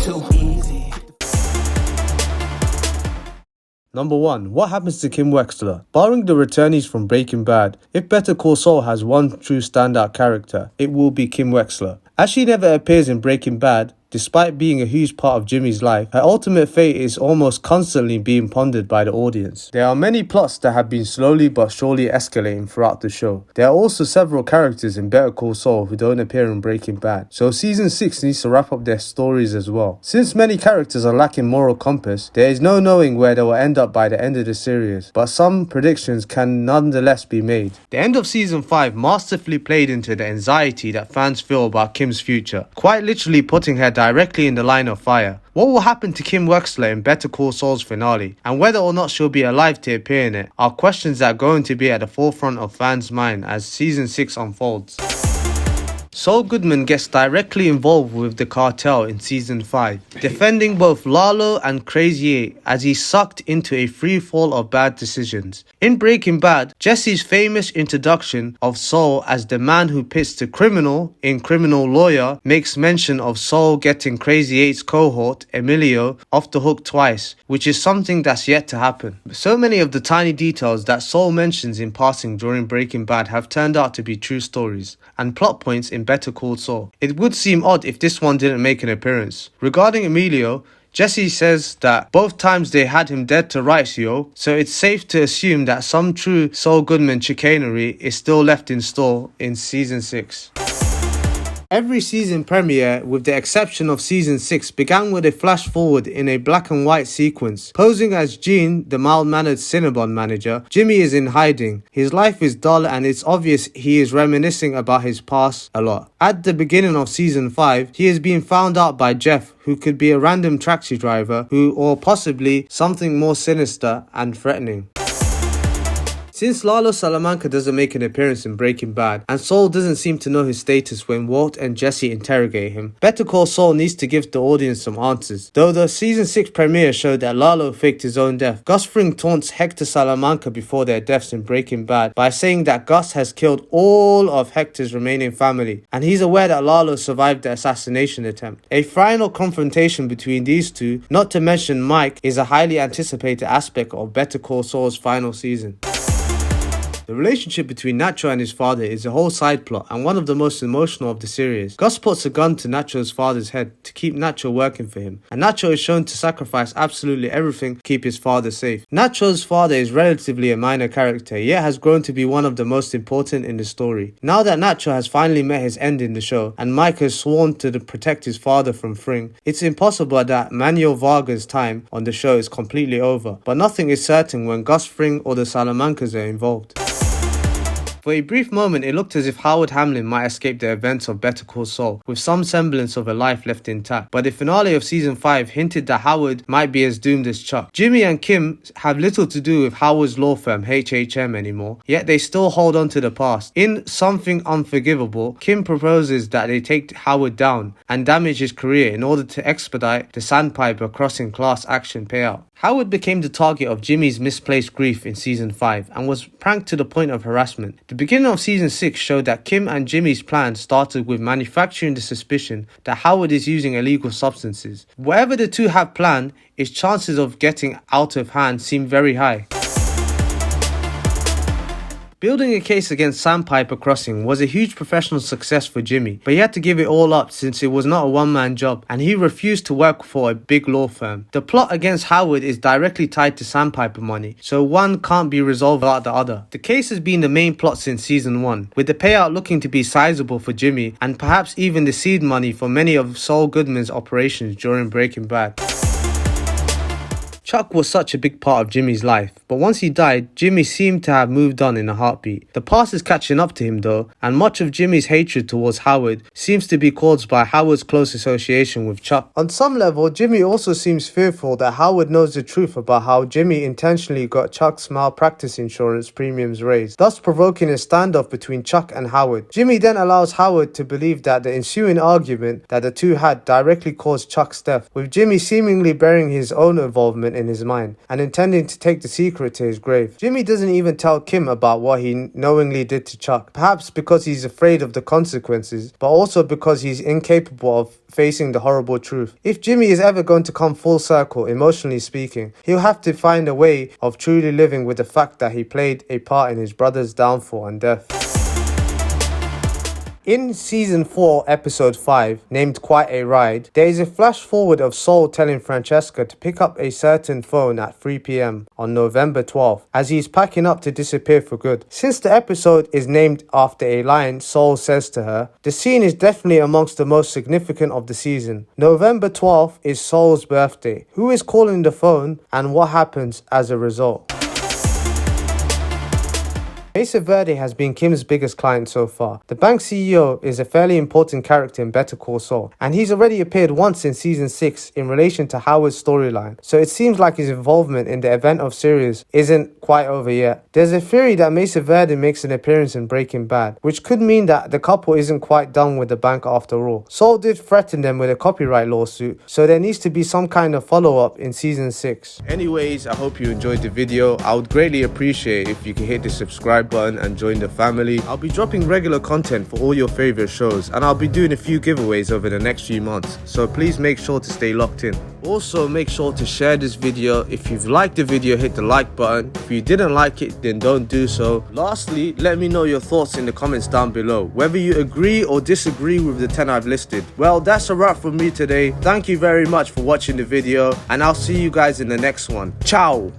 too easy. Number 1. What happens to Kim Wexler? Barring the returnees from Breaking Bad, if Better Call Saul has one true standout character, it will be Kim Wexler. As she never appears in Breaking Bad, despite being a huge part of Jimmy's life, her ultimate fate is almost constantly being pondered by the audience. There are many plots that have been slowly but surely escalating throughout the show. There are also several characters in Better Call Saul who don't appear in Breaking Bad, so season 6 needs to wrap up their stories as well. Since many characters are lacking moral compass, there is no knowing where they will end up by the end of the series, but some predictions can nonetheless be made. The end of season 5 masterfully played into the anxiety that fans feel about Kim's future, quite literally putting her directly in the line of fire. What will happen to Kim Wexler in Better Call Saul's finale, and whether or not she'll be alive to appear in it, are questions that are going to be at the forefront of fans' mind as season 6 unfolds. Saul Goodman gets directly involved with the cartel in season 5, defending both Lalo and Crazy 8 as he's sucked into a free fall of bad decisions. In Breaking Bad, Jesse's famous introduction of Saul as the man who pits the criminal in Criminal Lawyer makes mention of Saul getting Crazy 8's cohort, Emilio, off the hook twice, which is something that's yet to happen. So many of the tiny details that Saul mentions in passing during Breaking Bad have turned out to be true stories and plot points in Better Call Saul. It would seem odd if this one didn't make an appearance. Regarding Emilio, Jesse says that both times they had him dead to rights, so it's safe to assume that some true Saul Goodman chicanery is still left in store in season 6. Every season premiere, with the exception of season 6, began with a flash forward in a black and white sequence. Posing as Gene, the mild-mannered Cinnabon manager, Jimmy is in hiding. His life is dull and it's obvious he is reminiscing about his past a lot. At the beginning of season 5, he is being found out by Jeff, who could be a random taxi driver or possibly something more sinister and threatening. Since Lalo Salamanca doesn't make an appearance in Breaking Bad, and Saul doesn't seem to know his status when Walt and Jesse interrogate him, Better Call Saul needs to give the audience some answers. Though the season 6 premiere showed that Lalo faked his own death, Gus Fring taunts Hector Salamanca before their deaths in Breaking Bad by saying that Gus has killed all of Hector's remaining family, and he's aware that Lalo survived the assassination attempt. A final confrontation between these two, not to mention Mike, is a highly anticipated aspect of Better Call Saul's final season. The relationship between Nacho and his father is a whole side plot and one of the most emotional of the series. Gus puts a gun to Nacho's father's head to keep Nacho working for him, and Nacho is shown to sacrifice absolutely everything to keep his father safe. Nacho's father is relatively a minor character, yet has grown to be one of the most important in the story. Now that Nacho has finally met his end in the show, and Mike has sworn to protect his father from Fring, it's impossible that Manuel Varga's time on the show is completely over, but nothing is certain when Gus Fring or the Salamancas are involved. For a brief moment, it looked as if Howard Hamlin might escape the events of Better Call Saul, with some semblance of a life left intact, but the finale of season 5 hinted that Howard might be as doomed as Chuck. Jimmy and Kim have little to do with Howard's law firm HHM anymore, yet they still hold on to the past. In Something Unforgivable, Kim proposes that they take Howard down and damage his career in order to expedite the Sandpiper crossing class action payout. Howard became the target of Jimmy's misplaced grief in season 5 and was pranked to the point of harassment. The beginning of season 6 showed that Kim and Jimmy's plan started with manufacturing the suspicion that Howard is using illegal substances. Whatever the two have planned, its chances of getting out of hand seem very high. Building a case against Sandpiper Crossing was a huge professional success for Jimmy, but he had to give it all up since it was not a one-man job and he refused to work for a big law firm. The plot against Howard is directly tied to Sandpiper money, so one can't be resolved without the other. The case has been the main plot since season 1, with the payout looking to be sizable for Jimmy and perhaps even the seed money for many of Saul Goodman's operations during Breaking Bad. Chuck was such a big part of Jimmy's life, but once he died, Jimmy seemed to have moved on in a heartbeat. The past is catching up to him though, and much of Jimmy's hatred towards Howard seems to be caused by Howard's close association with Chuck. On some level, Jimmy also seems fearful that Howard knows the truth about how Jimmy intentionally got Chuck's malpractice insurance premiums raised, thus provoking a standoff between Chuck and Howard. Jimmy then allows Howard to believe that the ensuing argument that the two had directly caused Chuck's death, with Jimmy seemingly bearing his own involvement in in his mind and intending to take the secret to his grave. Jimmy doesn't even tell Kim about what he knowingly did to Chuck, perhaps because he's afraid of the consequences, but also because he's incapable of facing the horrible truth. If Jimmy is ever going to come full circle, emotionally speaking, he'll have to find a way of truly living with the fact that he played a part in his brother's downfall and death. In Season 4, Episode 5, named Quite a Ride, there is a flash forward of Saul telling Francesca to pick up a certain phone at 3 p.m. on November 12th, as he is packing up to disappear for good. Since the episode is named after a line Saul says to her, the scene is definitely amongst the most significant of the season. November 12th is Saul's birthday. Who is calling the phone, and what happens as a result? Mesa Verde has been Kim's biggest client so far. The bank CEO is a fairly important character in Better Call Saul, and he's already appeared once in Season 6 in relation to Howard's storyline, so it seems like his involvement in the event of series isn't quite over yet. There's a theory that Mesa Verde makes an appearance in Breaking Bad, which could mean that the couple isn't quite done with the bank after all. Saul did threaten them with a copyright lawsuit, so there needs to be some kind of follow-up in Season 6. Anyways, I hope you enjoyed the video. I would greatly appreciate if you could hit the subscribe button and join the family. I'll be dropping regular content for all your favorite shows, and I'll be doing a few giveaways over the next few months, so please make sure to stay locked in. Also, make sure to share this video. If you've liked the video, hit the like button. If you didn't like it, then don't do so. Lastly, let me know your thoughts in the comments down below, whether you agree or disagree with the 10 I've listed. Well, that's a wrap from me today. Thank you very much for watching the video, and I'll see you guys in the next one. Ciao!